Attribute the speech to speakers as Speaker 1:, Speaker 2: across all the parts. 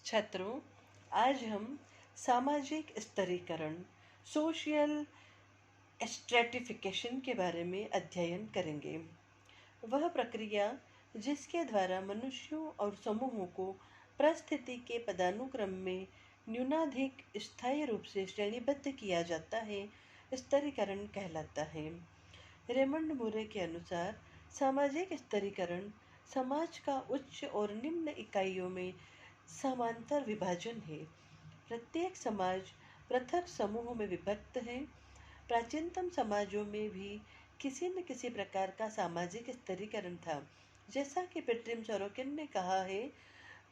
Speaker 1: छात्रों, आज हम सामाजिक स्तरीकरण सोशल स्ट्रेटिफिकेशन के बारे में अध्ययन करेंगे। वह प्रक्रिया जिसके द्वारा मनुष्यों और समूहों को परिस्थिति के पदानुक्रम में न्यूनाधिक स्थायी रूप से श्रेणीबद्ध किया जाता है, स्तरीकरण कहलाता है। रेमंड मूरे के अनुसार सामाजिक स्तरीकरण समाज का उच्च और निम्न इकाइयों में समांतर विभाजन है। प्रत्येक समाज पृथक समूहों में विभक्त है। प्राचीनतम समाजों में भी किसी न किसी प्रकार का सामाजिक स्तरीकरण था। जैसा कि पेट्रिम सोरोकिन ने कहा है,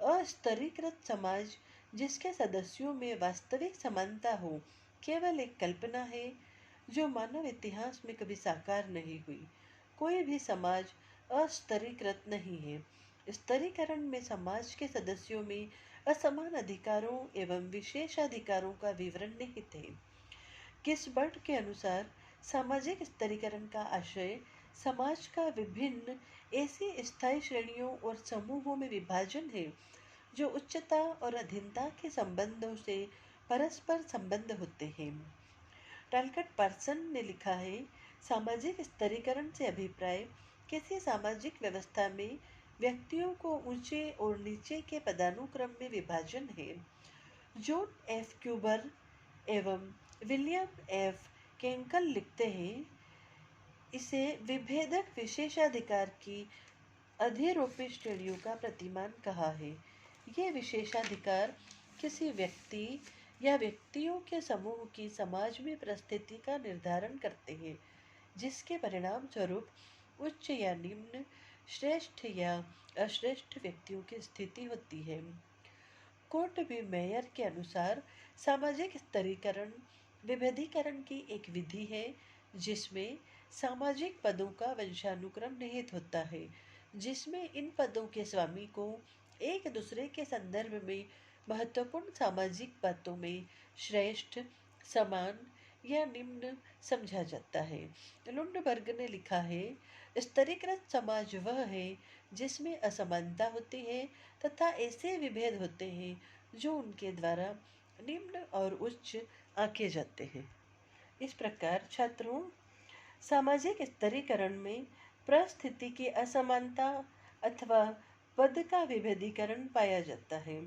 Speaker 1: अस्तरीकृत समाज जिसके सदस्यों में वास्तविक समानता हो केवल एक कल्पना है जो मानव इतिहास में कभी साकार नहीं हुई। कोई भी समाज अस्तरीकृत नहीं है। स्तरीकरण में समाज के सदस्यों में असमान अधिकारों एवं विशेषाधिकारों का विवरण निहित है। गिसबर्ड के अनुसार सामाजिक स्तरीकरण का आशय समाज का विभिन्न ऐसी स्थायी श्रेणियों और समूहों में विभाजन है जो उच्चता और अधीनता के संबंधों से परस्पर संबंध होते हैं। टालकट पार्सन ने लिखा है, सामाजिक स्तरीकरण से अभिप्राय किसी सामाजिक व्यवस्था में व्यक्तियों को ऊंचे और नीचे के पदानुक्रम में विभाजन है। जॉन एफ क्यूबर एवं विलियम एफ केंकल लिखते हैं, इसे विभेदक विशेषाधिकार की अधिरोपित श्रेणियों का प्रतिमान कहा है। ये विशेषाधिकार किसी व्यक्ति या व्यक्तियों के समूह की समाज में परिस्थिति का निर्धारण करते हैं, जिसके परिणाम स्वरूप उच्च या निम्न, श्रेष्ठ या अश्रेष्ठ व्यक्तियों की स्थिति होती है। कोर्ट बी मेयर के अनुसार सामाजिक स्तरीकरण विभेदीकरण की एक विधि है जिसमें सामाजिक पदों का वंशानुक्रम निहित होता है, जिसमें इन पदों के स्वामी को एक दूसरे के संदर्भ में महत्वपूर्ण सामाजिक बातों में श्रेष्ठ, समान या निम्न समझा जाता है। लुंडबर्ग ने लिखा है, स्तरीकृत समाज वह है जिसमें असमानता होती है तथा ऐसे विभेद होते हैं जो उनके द्वारा निम्न और उच्च आंके जाते हैं। इस प्रकार छात्रों, सामाजिक स्तरीकरण में परिस्थिति की असमानता अथवा पद का विभेदीकरण पाया जाता है।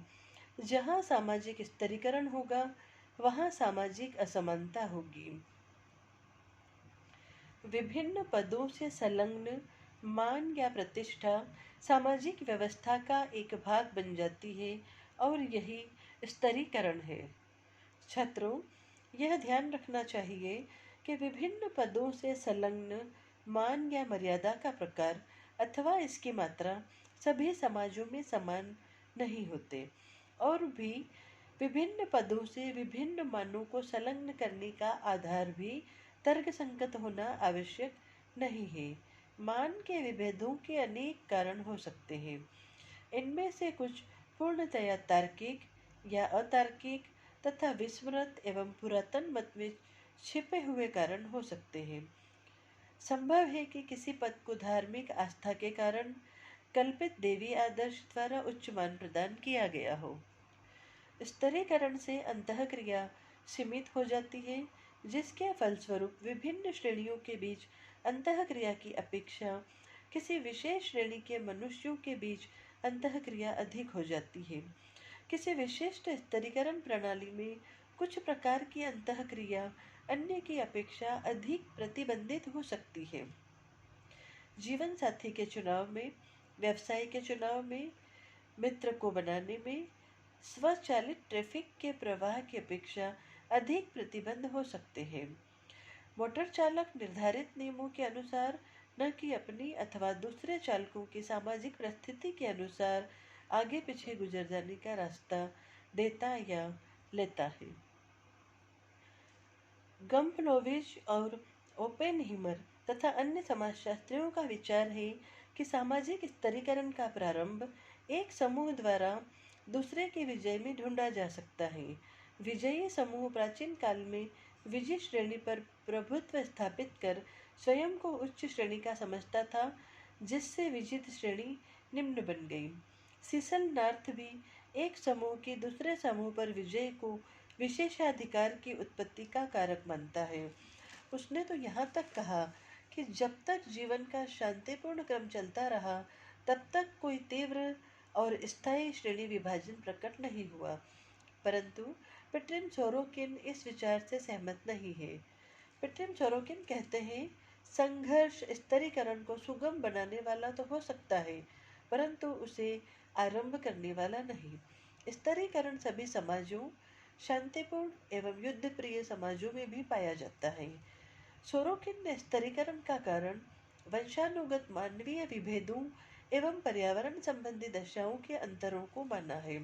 Speaker 1: जहाँ सामाजिक स्तरीकरण होगा वहाँ सामाजिक असमानता होगी। विभिन्न पदों से संलग्न मान या प्रतिष्ठा सामाजिक व्यवस्था का एक भाग बन जाती है और यही स्तरीकरण है। छात्रों, यह ध्यान रखना चाहिए कि विभिन्न पदों से संलग्न मान या मर्यादा का प्रकार अथवा इसकी मात्रा सभी समाजों में समान नहीं होते और भी विभिन्न पदों से विभिन्न मानों को संलग्न करने का आधार भी तर्कसंगत होना आवश्यक नहीं है। मान के विभेदों के अनेक कारण हो सकते हैं। इनमें से कुछ पूर्णतया तार्किक या अतार्किक तथा विस्मृत एवं पुरातन मत में छिपे हुए कारण हो सकते हैं। संभव है कि किसी पद को धार्मिक आस्था के कारण कल्पित देवी आदर्श द्वारा उच्च मान प्रदान किया गया हो। स्तरीकरण से अंतःक्रिया सीमित हो जाती है, जिसके फलस्वरूप विभिन्न श्रेणियों के बीच अंतःक्रिया की अपेक्षा किसी विशेष श्रेणी के मनुष्यों के बीच अंतःक्रिया अधिक हो जाती है। किसी विशिष्ट स्तरीकरण प्रणाली में कुछ प्रकार की अंतःक्रिया अन्य की अपेक्षा अधिक प्रतिबंधित हो सकती है। जीवन साथी के चुनाव में, व्यवसाय के चुनाव में, मित्र को बनाने में स्वचालित ट्रैफिक के प्रवाह की अपेक्षा अधिक प्रतिबंध हो सकते हैं। मोटर चालक निर्धारित नियमों के अनुसार न कि अपनी अथवा दूसरे चालकों की सामाजिक परिस्थिति के अनुसार आगे पीछे गुजर जाने का रास्ता देता या लेता है। गम्पलोविच और ओपेनहीमर तथा अन्य समाजशास्त्रियों का विचार है कि सामाजिक स्तरीकरण का प्रारंभ एक समूह द्वारा दूसरे की विजय में ढूंढा जा सकता है। विजयी समूह प्राचीन काल में विजय श्रेणी पर प्रभुत्व स्थापित कर स्वयं को उच्च श्रेणी का समझता था, जिससे विजित श्रेणी निम्न बन गई। सीसल नॉर्थ भी एक समूह की दूसरे समूह पर विजय को विशेषाधिकार की उत्पत्ति का कारक मानता है। उसने तो यहाँ तक कहा कि जब तक जीवन का शांतिपूर्ण क्रम चलता रहा, तब तक कोई तीव्र और स्थायी श्रेणी विभाजन प्रकट नहीं हुआ। परंतु पेट्रिन सोरोकिन इस विचार से सहमत नहीं है। पेट्रिन सोरोकिन कहते हैं, संघर्ष स्तरीकरण को सुगम बनाने वाला तो हो सकता है, परंतु उसे आरंभ करने वाला नहीं। स्तरीकरण सभी समाजों, शांतिपूर्ण एवं युद्ध प्रिय समाजों में भी पाया जाता है। सोरोकिन ने स्तरीकरण का कारण वंशानुगत मानवीय विभेदों एवं पर्यावरण संबंधी दशाओं के अंतरों को माना है।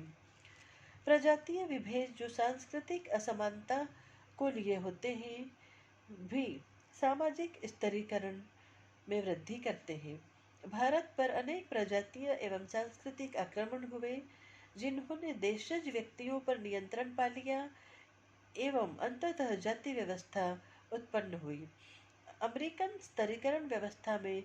Speaker 1: प्रजातीय विभेद जो सांस्कृतिक असमानता को लिए होते हैं, भी सामाजिक स्तरीकरण में वृद्धि करते हैं। भारत पर अनेक प्रजातीय एवं सांस्कृतिक आक्रमण हुए, जिन्होंने देशज व्यक्तियों पर नियंत्रण पा लिया एवं अंततः जाति व्यवस्था उत्पन्न हुई। अमेरिकन स्तरीकरण व्यवस्था में